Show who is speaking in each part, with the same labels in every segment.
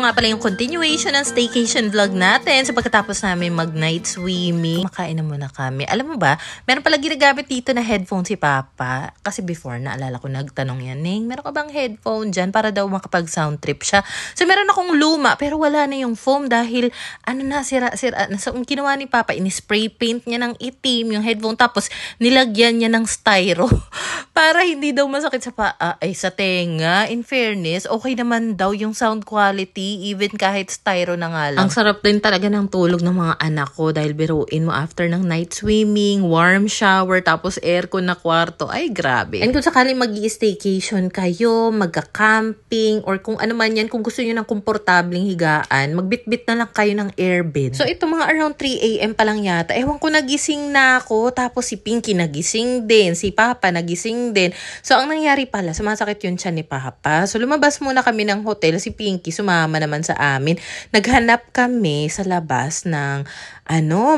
Speaker 1: nga pala yung continuation ng staycation vlog natin. So pagkatapos namin mag-night swimming, makain na muna kami. Alam mo ba, meron pala ginagamit dito na headphone si Papa. Kasi before, naalala ko nagtanong yan, Ning, meron ka bang headphone dyan para daw makapag-sound trip siya? So meron akong luma, pero wala na yung foam dahil sira-sira. So ginawa ni Papa, in-spray paint niya ng itim yung headphone. Tapos nilagyan niya ng styro para hindi daw masakit sa sa tenga. In fairness, okay naman daw yung sound quality, even kahit styro na nga lang. Ang sarap din talaga ng tulog ng mga anak ko dahil biruin mo after ng night swimming, warm shower, tapos aircon na kwarto. Ay, grabe. And kung sakaling mag-i-staycation kayo, magka-camping, or kung ano man yan, kung gusto nyo ng komportabling higaan, magbitbit na lang kayo ng airbed. So, ito mga around 3 a.m. pa lang yata. Ewan ko, nagising na ako, tapos si Pinky nagising din, si Papa nagising din. So, ang nangyari pala, sumasakit yun siya ni Papa. So, lumabas muna kami ng hotel. Si Pinky sumama naman sa amin. Naghanap kami sa labas ng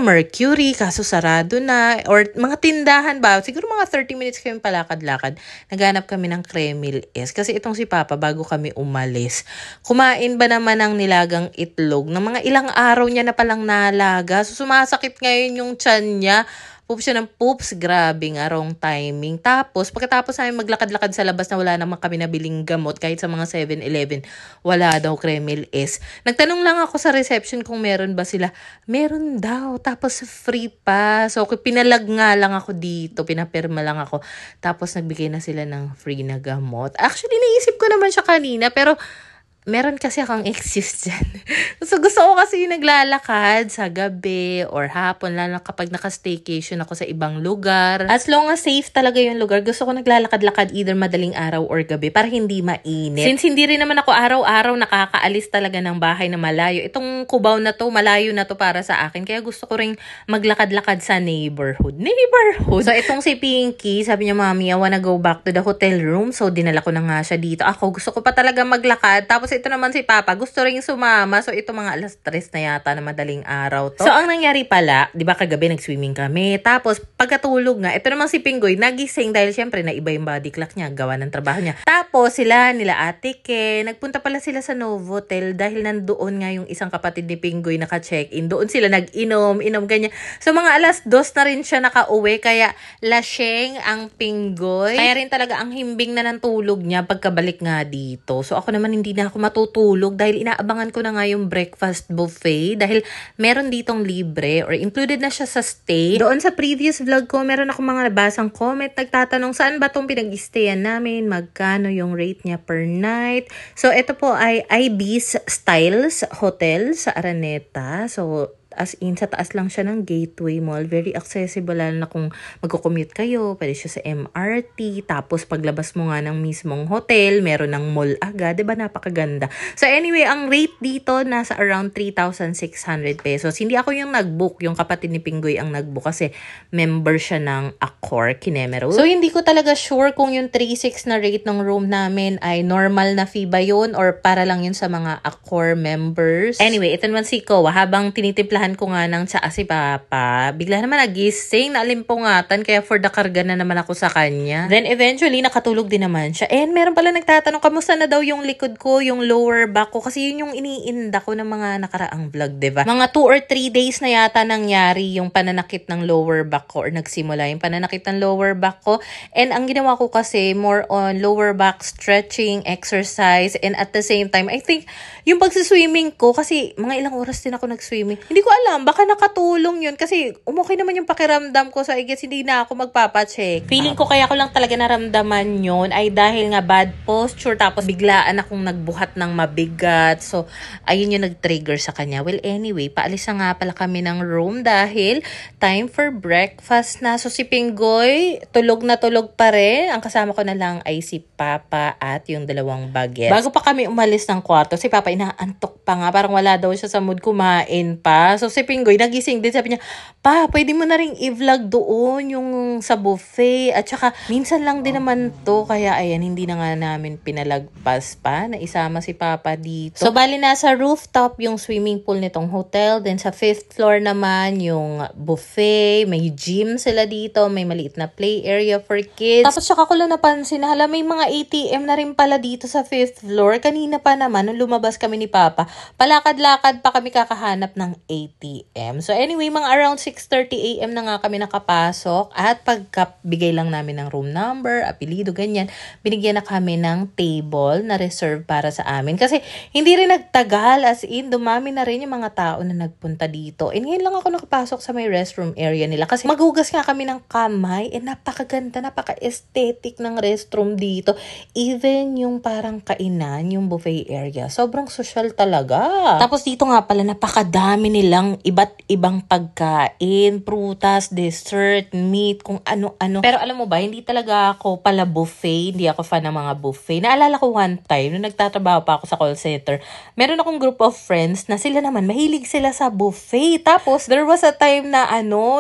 Speaker 1: Mercury, kaso sarado na. Or mga tindahan ba? Siguro mga 30 minutes kami palakad-lakad. Naghanap kami ng Kremil S. Kasi itong si Papa, bago kami umalis, kumain ba naman ng nilagang itlog ng mga ilang araw niya na palang nalaga. So, sumasakit ngayon yung tiyan niya. Poops siya ng poops. Grabe nga, wrong timing. Tapos, pagkatapos namin maglakad-lakad sa labas na wala naman kami nabiling gamot, kahit sa mga 7-Eleven, wala daw Kremil S. Nagtanong lang ako sa reception kung meron ba sila. Meron daw. Tapos, free pa. So, pinalag nga lang ako dito. Pinapirma lang ako. Tapos, nagbigay na sila ng free na gamot. Actually, naisip ko naman siya kanina, pero meron kasi akong excuse dyan. So, gusto ko kasi yung naglalakad sa gabi or hapon, lalo kapag naka-staycation ako sa ibang lugar. As long as safe talaga yung lugar, gusto ko naglalakad-lakad either madaling araw or gabi para hindi mainit. Since hindi rin naman ako araw-araw nakakaalis talaga ng bahay na malayo. Itong Cubao na to, malayo na to para sa akin. Kaya gusto ko rin maglakad-lakad sa neighborhood. So, itong si Pinky, sabi niya, Mami, I wanna go back to the hotel room. So, dinala ko na nga siya dito. Ako, gusto ko pa talaga maglakad. Tapos, ito naman si Papa, gusto rin sumama. So, ito mga alas 3 na yata na madaling araw to. So, ang nangyari pala, di ba kagabi nag-swimming kami. Tapos, pagkatulog nga, ito naman si Pinggoy, nagising dahil syempre na iba yung body clock niya, gawa ng trabaho niya. Tapos, nila Ate Ke, nagpunta pala sila sa Novotel dahil nandoon nga yung isang kapatid ni Pinggoy naka-check-in. Doon sila nag-inom, ganyan. So, mga alas 2 na rin siya nakauwi, kaya laseng ang Pinggoy. Kaya rin talaga ang himbing na ng tulog niya pagkabalik nga dito. So, ako naman hindi na ako matutulog dahil inaabangan ko na nga yung breakfast buffet dahil meron ditong libre or included na siya sa stay. Doon sa previous vlog ko, meron ako mga nabasang comment nagtatanong saan ba itong pinag-stayan namin, magkano yung rate niya per night. So, ito po ay Ibis Styles Hotel sa Araneta. So, as in, sa taas lang siya ng Gateway Mall. Very accessible, lalo na kung magko-commute kayo. Pwede siya sa MRT. Tapos, paglabas mo nga ng mismong hotel, meron ng mall agad. Diba? Napakaganda. So, anyway, ang rate dito, nasa around 3,600 pesos. Hindi ako yung nag-book. Yung kapatid ni Pinggoy ang nag-book kasi member siya ng Accor, Kinemero. So, hindi ko talaga sure kung yung 3,600 na rate ng room namin ay normal na fee ba yun or para lang yun sa mga Accor members. Anyway, ito naman si Kowa. Habang tinitimplahan ko nga ng tsaa si Papa, bigla naman nagising, naalimpungatan, kaya for the karga na naman ako sa kanya. Then eventually, nakatulog din naman siya. And meron pala nagtatanong, kamusta na daw yung likod ko, yung lower back ko, kasi yun yung iniinda ko ng mga nakaraang vlog, diba? Mga 2 or 3 days na yata nangyari yung pananakit ng lower back ko or nagsimula yung pananakit ng lower back ko. And ang ginawa ko kasi, more on lower back stretching, exercise, and at the same time, I think, yung pagsiswimming ko, kasi mga ilang oras din ako nag-swimming, hindi ko alam, baka nakatulong yun kasi umukay naman yung pakiramdam ko, so I guess hindi na ako magpapacheck. Feeling ko kaya ko lang talaga naramdaman yun ay dahil nga bad posture, tapos biglaan akong nagbuhat ng mabigat. So, ayun yung nag-trigger sa kanya. Well, anyway, paalis na nga pala kami ng room dahil time for breakfast na. So, si Pinggoy, tulog na tulog pa rin. Ang kasama ko na lang ay si Papa at yung dalawang bagets. Bago pa kami umalis ng kwarto, si Papa inaantok pa nga. Parang wala daw siya sa mood kumain pa. So, So si Pinggoy, nagising din. Sabi niya, pa, pwede mo na rin i-vlog doon yung sa buffet. At saka, minsan lang din naman to. Kaya ayan, hindi na nga namin pinalagpas pa na isama si Papa dito. So bali nasa rooftop yung swimming pool nitong hotel. Then sa 5th floor naman yung buffet. May gym sila dito. May maliit na play area for kids. Tapos saka ko lang napansin na hala, may mga ATM na rin pala dito sa 5th floor. Kanina pa naman, nung lumabas kami ni Papa, palakad-lakad pa kami kakahanap ng ATM. So anyway, mga around 6:30 AM na nga kami nakapasok. At pagkabigay lang namin ng room number, apelido, ganyan, binigyan na kami ng table na reserve para sa amin. Kasi hindi rin nagtagal, as in, dumami na rin yung mga tao na nagpunta dito. And ngayon lang ako nakapasok sa may restroom area nila. Kasi maghugas nga kami ng kamay. And napakaganda, napaka-aesthetic ng restroom dito. Even yung parang kainan, yung buffet area, sobrang social talaga. Tapos dito nga pala, napakadami nilang iba't ibang pagkain, prutas, dessert, meat, kung ano-ano. Pero alam mo ba, hindi talaga ako pala buffet, hindi ako fan ng mga buffet. Naalala ko one time, nung nagtatrabaho pa ako sa call center, meron akong group of friends na sila naman, mahilig sila sa buffet. Tapos, there was a time na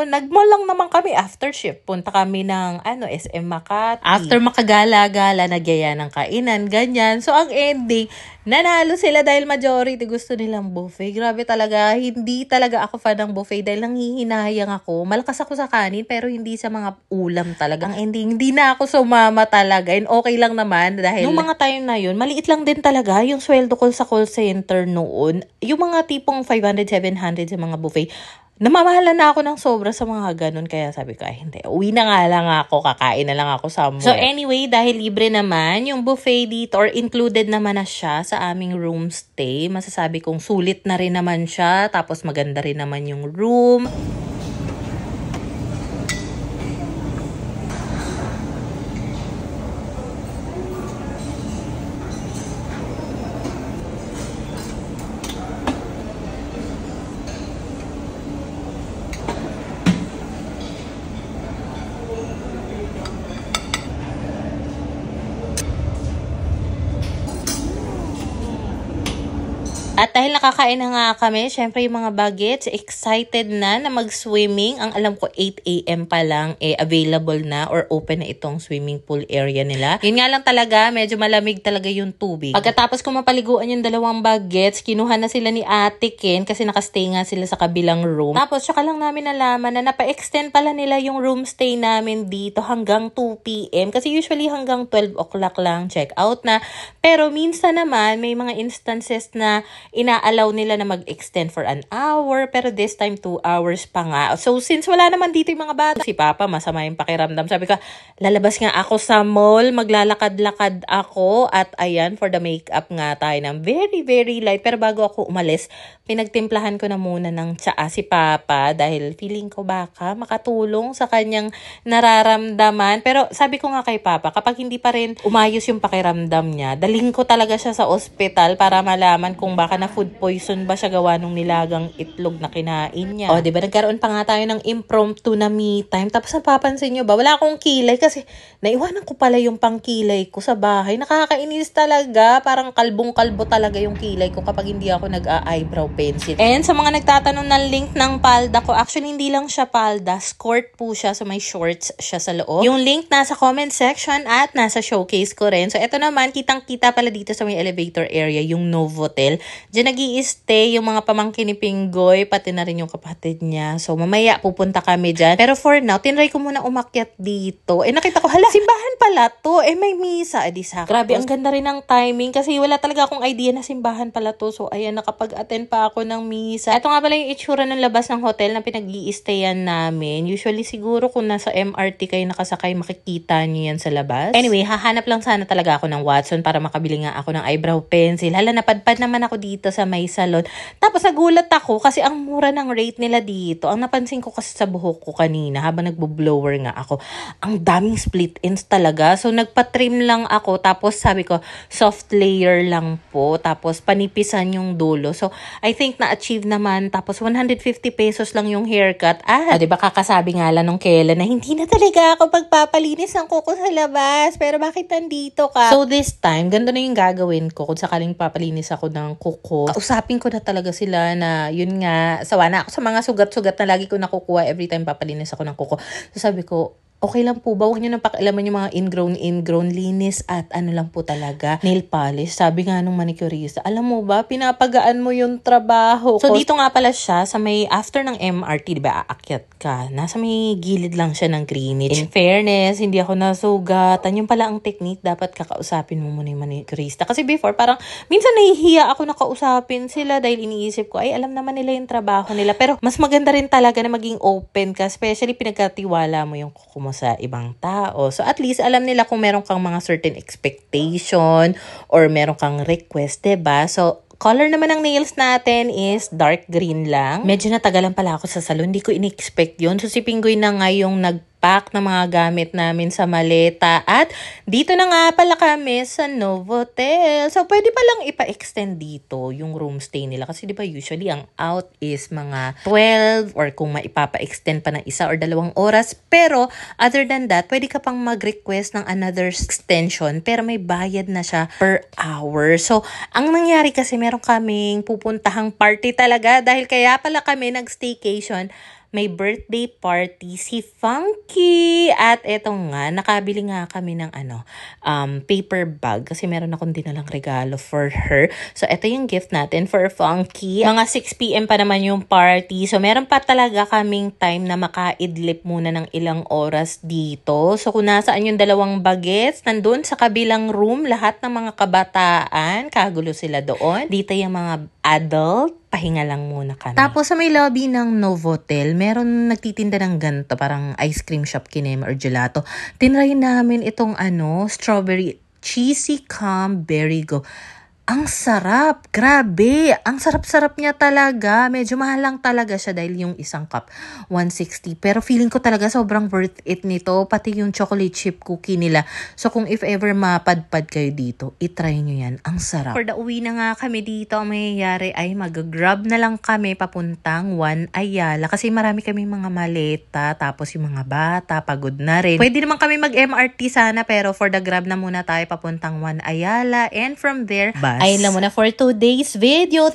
Speaker 1: nag-mall lang naman kami after shift. Punta kami ng SM Makati. After makagala-gala, nagyaya ng kainan, ganyan. So, ang ending, nanalo sila dahil majority gusto nilang buffet. Grabe talaga, hindi talaga ako fan ng buffet dahil nanghihinayang ako. Malakas ako sa kanin pero hindi sa mga ulam talaga. Ang ending, hindi na ako sumama talaga. And okay lang naman dahil nung mga time na yun, maliit lang din talaga yung sweldo ko sa call center noon. Yung mga tipong 500, 700 sa mga buffet. Namamahala na ako ng sobra sa mga ganun. Kaya sabi ko, ay hindi, uwi na nga lang ako, kakain na lang ako somewhere. So anyway, dahil libre naman yung buffet dito or included naman na siya sa aming room stay, masasabi kong sulit na rin naman siya. Tapos maganda rin naman yung room. At dahil nakakain na nga kami, syempre yung mga bagets, excited na mag-swimming. Ang alam ko, 8 AM pa lang, available na or open na itong swimming pool area nila. Yun nga lang talaga, medyo malamig talaga yung tubig. Pagkatapos ko mapaliguan yung dalawang bagets, kinuha na sila ni Ate Ken kasi nakastay nga sila sa kabilang room. Tapos, tsaka lang namin nalaman na napa-extend pala nila yung room stay namin dito hanggang 2 PM. Kasi usually hanggang 12 o'clock lang check out na. Pero minsan naman, may mga instances na ina-allow nila na mag-extend for an hour, pero this time 2 hours pa nga. So, since wala naman dito yung mga bata, si Papa, masama yung pakiramdam. Sabi ko, lalabas nga ako sa mall, maglalakad-lakad ako, at ayan, for the makeup nga tayo ng very, very light. Pero bago ako umalis, pinagtimplahan ko na muna ng tsaa si Papa, dahil feeling ko baka makatulong sa kanyang nararamdaman. Pero sabi ko nga kay Papa, kapag hindi pa rin umayos yung pakiramdam niya, daling ko talaga siya sa ospital para malaman kung baka na food poison ba siya gawa nung nilagang itlog na kinain niya. O, diba, nagkaroon pa nga tayo ng impromptu na me time. Tapos napapansin nyo ba, wala akong kilay kasi naiwanan ko pala yung pangkilay ko sa bahay. Nakakainis talaga. Parang kalbong-kalbo talaga yung kilay ko kapag hindi ako nag-eyebrow pencil. And sa mga nagtatanong ng link ng palda ko, actually hindi lang siya palda, skirt po siya. So may shorts siya sa loob. Yung link nasa comment section at nasa showcase ko rin. So eto naman, kitang-kita pala dito sa may elevator area yung Novotel. Diyan nag-i-stay yung mga pamangkin ni Pinggoy, pati na rin yung kapatid niya. So, mamaya pupunta kami dyan. Pero for now, tinry ko muna umakyat dito. Nakita ko, hala, simbahan pala to. May misa. Di sa grabe, ang ganda rin ng timing kasi wala talaga akong idea na simbahan pala to. So, ayan, nakapag-attend pa ako ng misa. Ito nga pala yung itsura ng labas ng hotel na pinag-i-stayan namin. Usually, siguro kung nasa MRT kayo nakasakay, makikita niyo yan sa labas. Anyway, hahanap lang sana talaga ako ng Watson para makabili nga ako ng eyebrow pencil. Hala, napadpad naman ako dito sa may salon. Tapos nagulat ako kasi ang mura ng rate nila dito. Ang napansin ko kasi sa buhok ko kanina habang nagbo-blower nga ako, ang daming split ends talaga. talaga. So, nagpa-trim lang ako. Tapos, sabi ko, soft layer lang po. Tapos, panipisan yung dulo. So, I think na-achieve naman. Tapos, 150 pesos lang yung haircut. Diba kakasabi nga lang nung Kela na hindi na talaga ako pagpapalinis ng kuko sa labas. Pero bakit nandito ka? So, this time, ganito na yung gagawin ko. Kung sakaling papalinis ako ng kuko, kausapin ko na talaga sila na, yun nga, sawa na ako sa mga sugat-sugat na lagi ko nakukuha every time papalinis ako ng kuko. So, sabi ko, okay lang po ba? Huwag nyo nang pakialaman yung mga ingrown, linis at ano lang po talaga, nail polish. Sabi nga nung manicurista, alam mo ba, pinapagaan mo yung trabaho ko. So, dito nga pala siya, sa may, after ng MRT, diba, aakyat ka. Nasa may gilid lang siya ng Greenwich. In fairness, hindi ako nasugatan. Yung pala ang technique, dapat kakausapin mo muna yung manicurista. Kasi before, parang, minsan nahihiya ako na kausapin sila dahil iniisip ko, ay, alam naman nila yung trabaho nila. Pero, mas maganda rin talaga na maging open ka, especially pinagkatiwala mo yung kuko mo sa ibang tao. So, at least, alam nila kung meron kang mga certain expectation or meron kang request, diba? So, color naman ng nails natin is dark green lang. Medyo natagalan pala ako sa salon. Hindi ko in-expect yun. So, si Pinggoy na nga yung nag-pack ng mga gamit namin sa maleta. At dito na nga pala kami sa Novotel. So, pwede palang ipa-extend dito yung room stay nila. Kasi di ba usually ang out is mga 12 or kung maipapa-extend pa ng 1 or 2 oras. Pero, other than that, pwede ka pang mag-request ng another extension. Pero may bayad na siya per hour. So, ang nangyari kasi meron kaming pupuntahang party talaga. Dahil kaya pala kami nag-staycation. May birthday party si Funky. At eto nga, nakabili nga kami ng paper bag. Kasi meron akong dinalang regalo for her. So, eto yung gift natin for Funky. Mga 6 PM pa naman yung party. So, meron pa talaga kaming time na makaidlip muna ng ilang oras dito. So, kung nasaan yung 2 bagets, nandun sa kabilang room, lahat ng mga kabataan, kagulo sila doon. Dito yung mga adult, pahinga lang muna kami. Tapos sa may lobby ng Novotel, meron nagtitinda ng ganito, parang ice cream shop kinema or gelato. Tinry namin itong strawberry cheesy berry go. Ang sarap! Grabe! Ang sarap-sarap niya talaga. Medyo mahal lang talaga siya dahil yung isang cup, 160. Pero feeling ko talaga sobrang worth it nito. Pati yung chocolate chip cookie nila. So kung if ever mapadpad kayo dito, itry nyo yan. Ang sarap. For the uwi na nga kami dito, ang mayayari ay mag-grab na lang kami papuntang One Ayala. Kasi marami kaming mga maleta. Tapos yung mga bata, pagod na rin. Pwede naman kami mag-MRT sana. Pero for the grab na muna tayo papuntang One Ayala. And from there, ayun lang muna for today's video.